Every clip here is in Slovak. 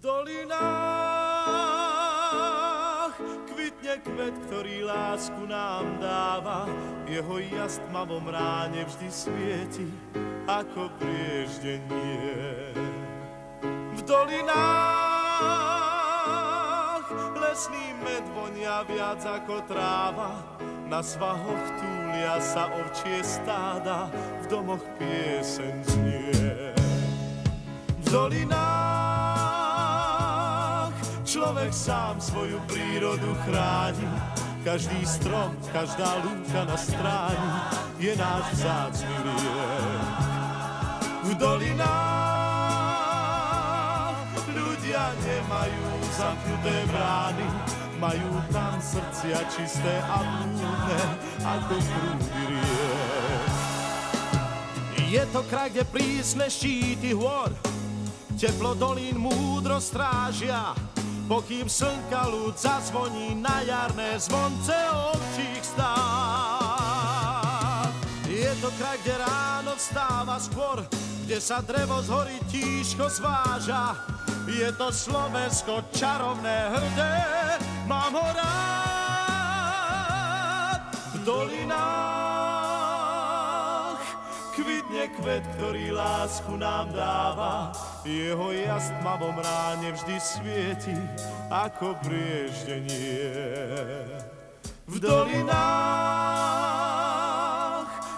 dolinách kvitne kvet, ktorý lásku nám dáva. Jeho jas tmavom ráne vždy svieti ako prieždenie. V dolinách lesný med vonia viac ako tráva. Na svahoch túlia sa ovčie stáda, v domoch pieseň znie. V dolinách človek sám svoju prírodu chráni. Každý strom, každá lúka na stráni je náš vzácny liek. V dolinách ľudia nemajú zamknuté brány, majú tam srdcia čisté a blúdne ako prúdy riek. Je to kraj, kde prísne štíty hôr teplo dolín múdro strážia, pokým slnka ľud zazvoní na jarné zvonce ovčích stád. Je to kraj, kde ráno vstáva skôr, kde sa drevo z hory tížko zváža. Je to Slovensko čarovné, hrdé, mám ho rád. V dolinách kvitne kvet, ktorý lásku nám dáva. Jeho jas tmavom ráne vždy svieti ako prieždenie. V dolinách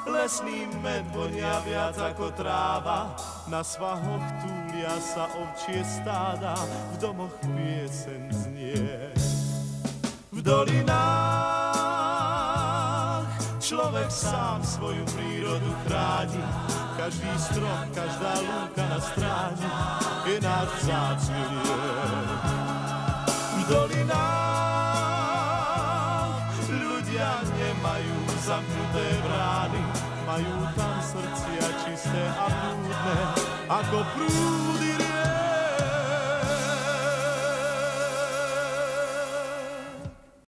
lesný med vonia viac ako tráva. Na svahoch túlia sa ovčie stáda, v domoch pieseň znie. V dolinách človek sám svoju prírodu chráni. Každý strom, každá lúka na stráni je náš vzácny liek. V dolinách ľudia nemajú zamknuté brány, majú tam srdcia čisté a blúdne ako prúdy riek.